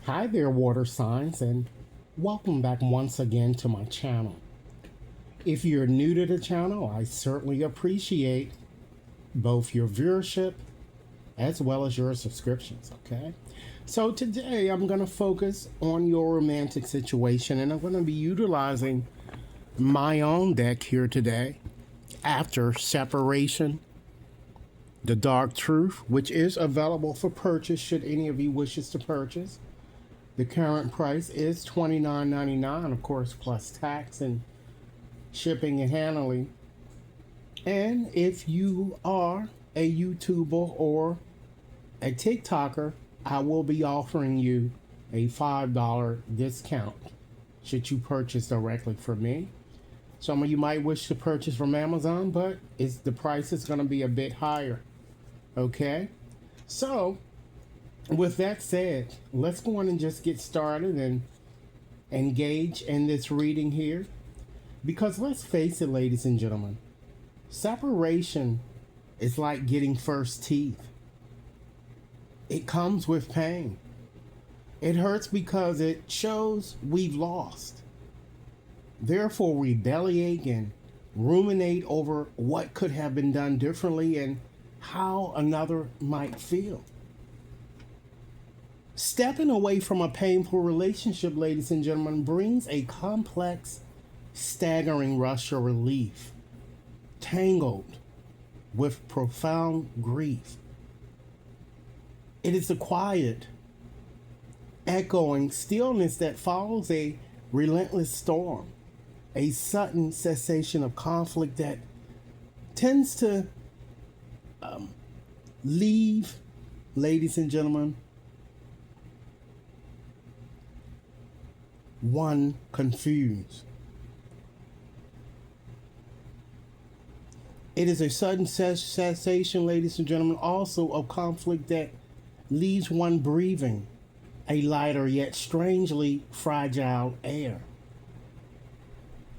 Hi there, water signs, and welcome back once again to my channel. If you're new to the channel, I certainly appreciate both your viewership as well as your subscriptions, okay? So today I'm going to focus on your romantic situation, and I'm going to be utilizing my own deck here today, After Separation, The Dark Truth, which is available for purchase should any of you wishes to purchase. The current price is $29.99, of course, plus tax and shipping and handling. And if you are a YouTuber or a TikToker, I will be offering you a $5 discount should you purchase directly from me. Some of you might wish to purchase from Amazon, but the price is going to be a bit higher. Okay? So, with that said, let's go on and just get started and engage in this reading here. Because let's face it, ladies and gentlemen, separation is like getting first teeth. It comes with pain. It hurts because it shows we've lost. Therefore, we bellyache and ruminate over what could have been done differently and how another might feel. Stepping away from a painful relationship, ladies and gentlemen, brings a complex, staggering rush of relief, tangled with profound grief. It is the quiet, echoing stillness that follows a relentless storm, a sudden cessation of conflict that tends to leave, ladies and gentlemen, one confused. It is a sudden cessation, ladies and gentlemen, also of conflict that leaves one breathing a lighter yet strangely fragile air.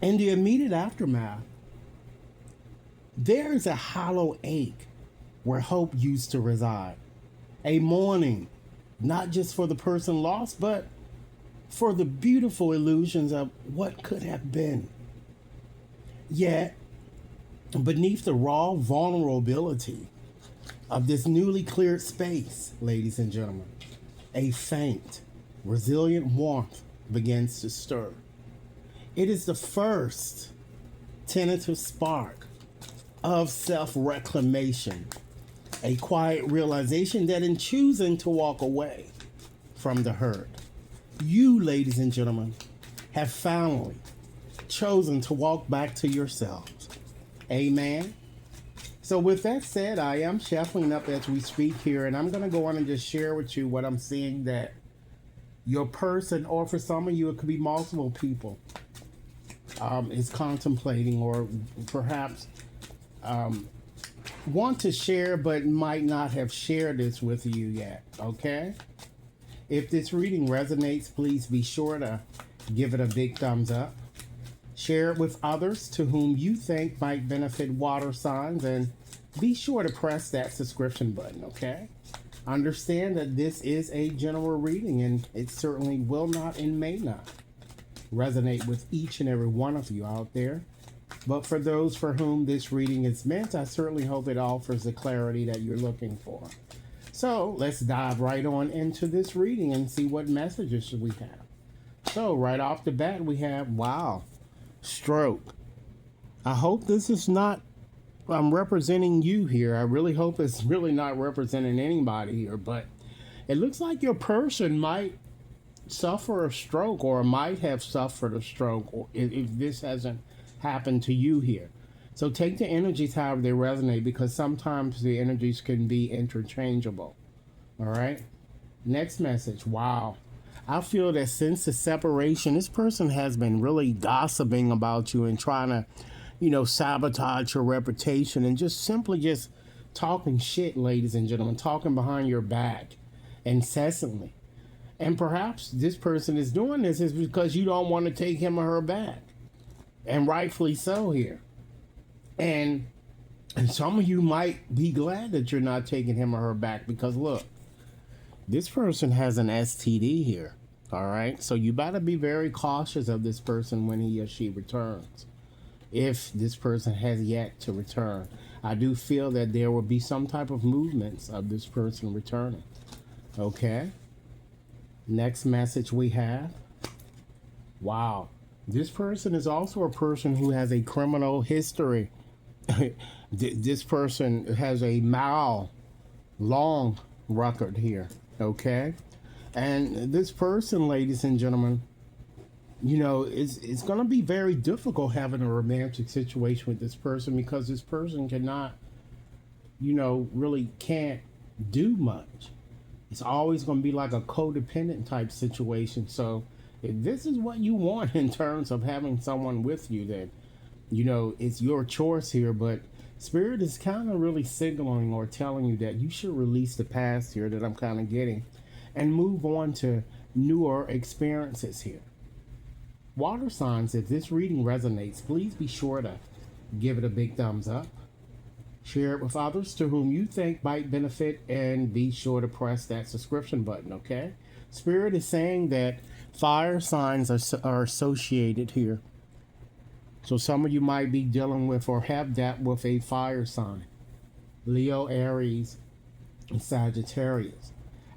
In the immediate aftermath, there is a hollow ache where hope used to reside, a mourning, not just for the person lost, but for the beautiful illusions of what could have been. Yet, beneath the raw vulnerability of this newly cleared space, ladies and gentlemen, a faint, resilient warmth begins to stir. It is the first tentative spark of self-reclamation, a quiet realization that in choosing to walk away from the hurt, you, ladies and gentlemen, have finally chosen to walk back to yourselves. Amen. So with that said, I am shuffling up as we speak here, and I'm going to go on and just share with you what I'm seeing that your person, or for some of you, it could be multiple people, is contemplating or perhaps want to share but might not have shared this with you yet, okay? If this reading resonates, please be sure to give it a big thumbs up. Share it with others to whom you think might benefit water signs, and be sure to press that subscription button, okay? Understand that this is a general reading, and it certainly will not and may not resonate with each and every one of you out there. But for those for whom this reading is meant, I certainly hope it offers the clarity that you're looking for. So let's dive right on into this reading and see what messages we have. So right off the bat, we have, wow, stroke. I hope this is not, I'm representing you here. I really hope it's really not representing anybody here, but it looks like your person might suffer a stroke or might have suffered a stroke, or if this hasn't happened to you here. So take the energies however they resonate, because sometimes the energies can be interchangeable. All right. Next message. Wow. I feel that since the separation, this person has been really gossiping about you and trying to, sabotage your reputation and just simply just talking shit, ladies and gentlemen, talking behind your back incessantly. And perhaps this person is doing this is because you don't want to take him or her back. And rightfully so here. And some of you might be glad that you're not taking him or her back, because look, This person has an STD here. All right. So you better be very cautious of this person when he or she returns. If this person has yet to return, I do feel that there will be some type of movements of this person returning. Okay. Next message we have. Wow. This person is also a person who has a criminal history. This person has a long record here. Okay. And this person, ladies and gentlemen, it's going to be very difficult having a romantic situation with this person because this person cannot, really can't do much. It's always going to be like a codependent type situation. So if this is what you want in terms of having someone with you, then, it's your choice here. But Spirit is kind of really signaling or telling you that you should release the past here that I'm kind of getting and move on to newer experiences here. Water signs, if this reading resonates, please be sure to give it a big thumbs up. Share it with others to whom you think might benefit, and be sure to press that subscription button, okay? Spirit is saying that fire signs are associated here. So some of you might be dealing with or have that with a fire sign. Leo, Aries, and Sagittarius.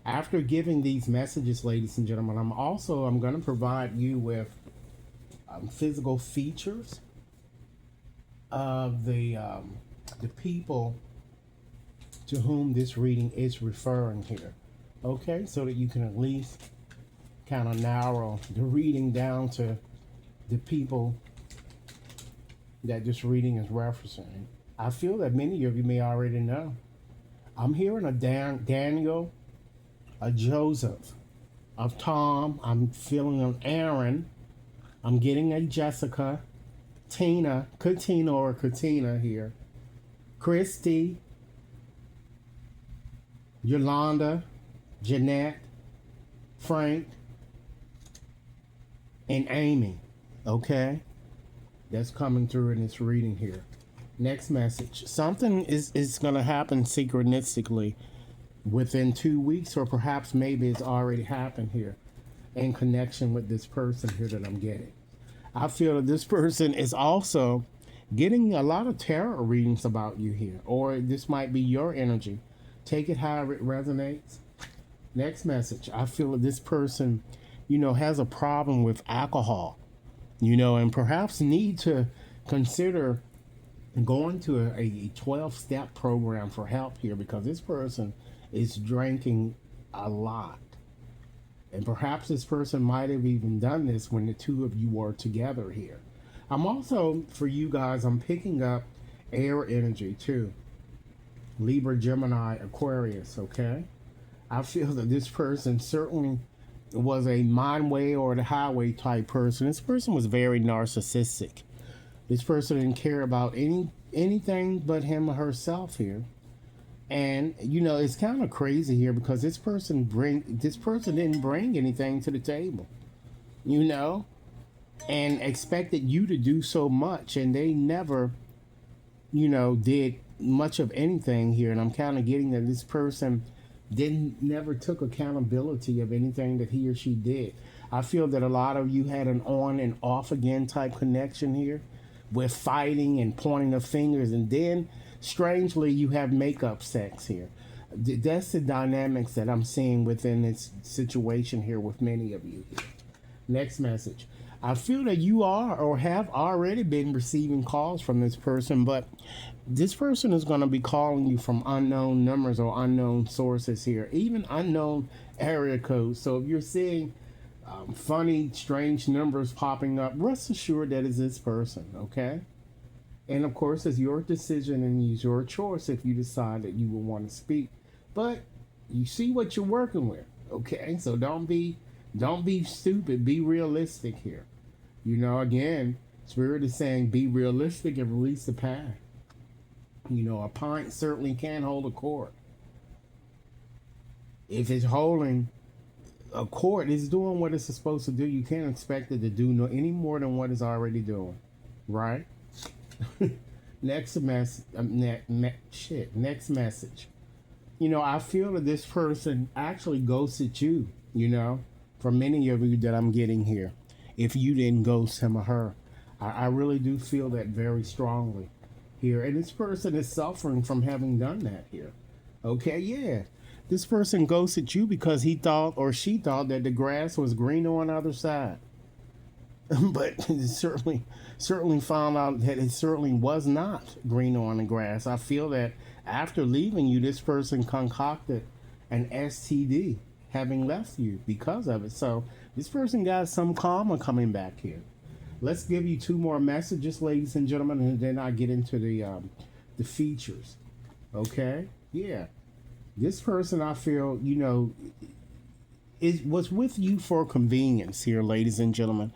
After giving these messages, ladies and gentlemen, I'm going to provide you with physical features of the people to whom this reading is referring here. Okay, so that you can at least kind of narrow the reading down to the people that this reading is referencing. I feel that many of you may already know. I'm hearing a Daniel, a Joseph, a Tom. I'm feeling an Aaron. I'm getting a Jessica, Katina or Katina here, Christy, Yolanda, Jeanette, Frank, and Amy. Okay? That's coming through in this reading here. Next message. Something is going to happen synchronistically within 2 weeks, or perhaps maybe it's already happened here in connection with this person here that I'm getting. I feel that this person is also getting a lot of tarot readings about you here, or this might be your energy. Take it however it resonates. Next message. I feel that this person, has a problem with alcohol, and perhaps need to consider going to a 12-step program for help here, because this person is drinking a lot. And perhaps this person might have even done this when the two of you were together here. I'm also, for you guys, I'm picking up air energy too. Libra, Gemini, Aquarius, okay? I feel that this person certainly was a my way or the highway type person. This person was very narcissistic. This person didn't care about anything but him or herself here. And it's kind of crazy here because this person didn't bring anything to the table, and expected you to do so much, and they never, did much of anything here. And I'm kind of getting that this person never took accountability of anything that he or she did. I feel that a lot of you had an on and off again type connection here, with fighting and pointing the fingers, and then strangely you have makeup sex here. That's the dynamics that I'm seeing within this situation here with many of you here. Next message. I feel that you are or have already been receiving calls from this person, but this person is going to be calling you from unknown numbers or unknown sources here, even unknown area codes. So if you're seeing funny, strange numbers popping up, rest assured that is this person, okay? And of course, it's your decision and it's your choice if you decide that you will want to speak. But you see what you're working with, okay? So don't be stupid. Be realistic here. Again, Spirit is saying be realistic and release the past. A pint certainly can hold a quart. If it's holding a quart, it's doing what it's supposed to do. You can't expect it to do any more than what it's already doing, right? Next message. I feel that this person actually ghosted you, for many of you that I'm getting here. If you didn't ghost him or her, I really do feel that very strongly here. And this person is suffering from having done that here. Okay, yeah. This person ghosted you because he thought or she thought that the grass was greener on the other side. But it certainly found out that it certainly was not greener on the grass. I feel that after leaving you, this person concocted an STD having left you because of it. So this person got some karma coming back here. Let's give you two more messages, ladies and gentlemen, and then I get into the features. Okay? Yeah. This person, I feel, was with you for convenience here, ladies and gentlemen.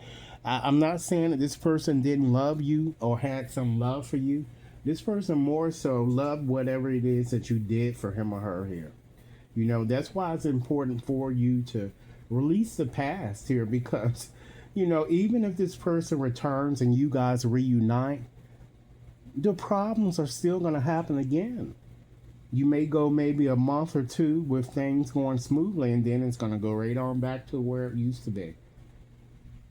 I'm not saying that this person didn't love you or had some love for you. This person more so loved whatever it is that you did for him or her here. That's why it's important for you to release the past here because, even if this person returns and you guys reunite, the problems are still going to happen again. You may go maybe a month or two with things going smoothly, and then it's going to go right on back to where it used to be.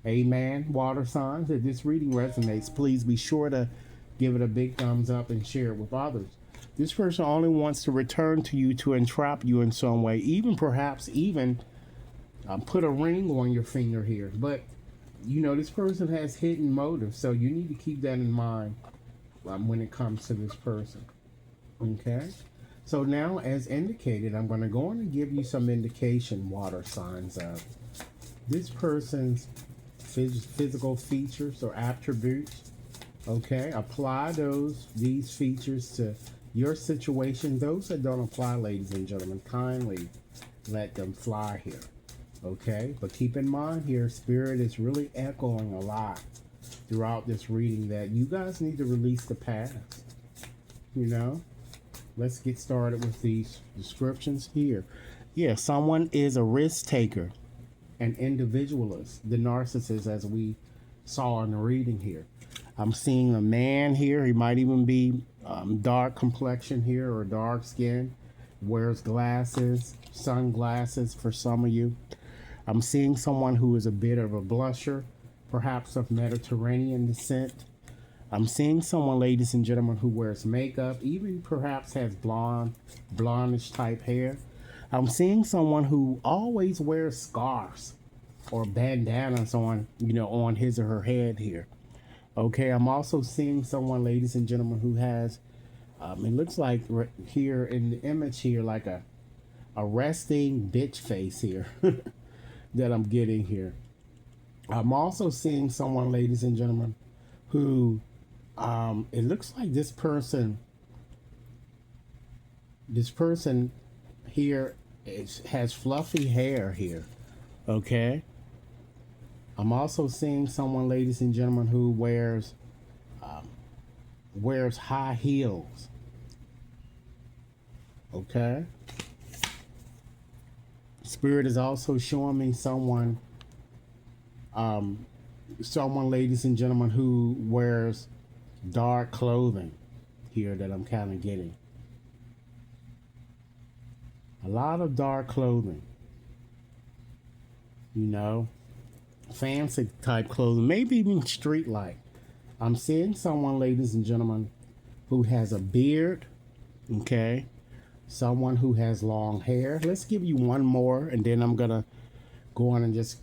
Amen. Water signs, if this reading resonates, please be sure to give it a big thumbs up and share it with others. This person only wants to return to you to entrap you in some way, perhaps put a ring on your finger here. But, this person has hidden motives, so you need to keep that in mind when it comes to this person. Okay? So now, as indicated, I'm going to go on and give you some indication, water signs, of this person's physical features or attributes. Okay, apply these features to your situation. Those that don't apply, ladies and gentlemen, kindly let them fly here. Okay, but keep in mind here, Spirit is really echoing a lot throughout this reading that you guys need to release the past. Let's get started with these descriptions here. Yeah, someone is a risk taker, an individualist, the narcissist, as we saw in the reading here. I'm seeing a man here. He might even be dark complexion here or dark skin, wears glasses, sunglasses for some of you. I'm seeing someone who is a bit of a blusher, perhaps of Mediterranean descent. I'm seeing someone, ladies and gentlemen, who wears makeup, even perhaps has blondish type hair. I'm seeing someone who always wears scarves or bandanas on his or her head here. Okay, I'm also seeing someone, ladies and gentlemen, who has, it looks like here in the image here, like a resting bitch face here that I'm getting here. I'm also seeing someone, ladies and gentlemen, who it looks like this person here has fluffy hair here. Okay. I'm also seeing someone, ladies and gentlemen, who wears high heels. Okay. Spirit is also showing me someone, ladies and gentlemen, who wears dark clothing here that I'm kind of getting. A lot of dark clothing. Fancy type clothing, maybe even street light. I'm seeing someone, ladies and gentlemen, who has a beard. Okay. Someone who has long hair. Let's give you one more, and then I'm going to go on and just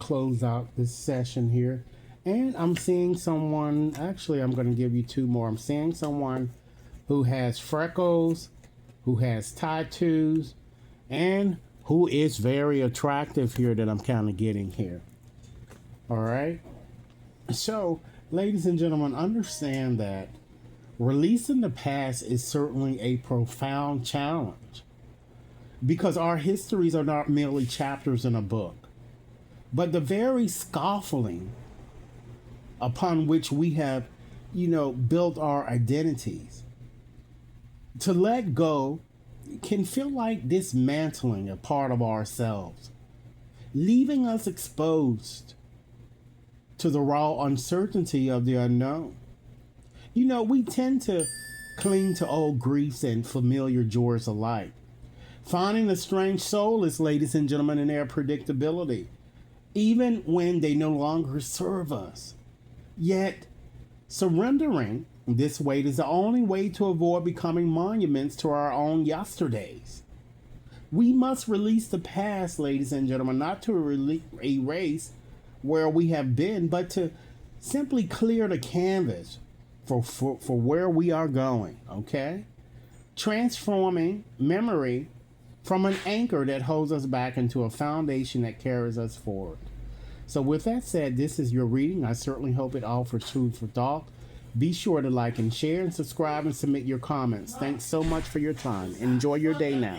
close out this session here. And I'm seeing someone, actually, I'm going to give you two more. I'm seeing someone who has freckles, who has tattoos, and who is very attractive here that I'm kind of getting here. All right. So, ladies and gentlemen, understand that releasing the past is certainly a profound challenge because our histories are not merely chapters in a book, but the very scaffolding upon which we have, built our identities. To let go can feel like dismantling a part of ourselves, leaving us exposed to the raw uncertainty of the unknown. We tend to cling to old griefs and familiar joys alike, Finding the strange soulless, ladies and gentlemen, in their predictability, even when they no longer serve us. Yet, surrendering this weight is the only way to avoid becoming monuments to our own yesterdays. We must release the past, ladies and gentlemen, not to erase where we have been, but to simply clear the canvas for where we are going, okay? Transforming memory from an anchor that holds us back into a foundation that carries us forward. So with that said, this is your reading. I certainly hope it offers food for thought. Be sure to like and share and subscribe and submit your comments. Thanks so much for your time. Enjoy your day now.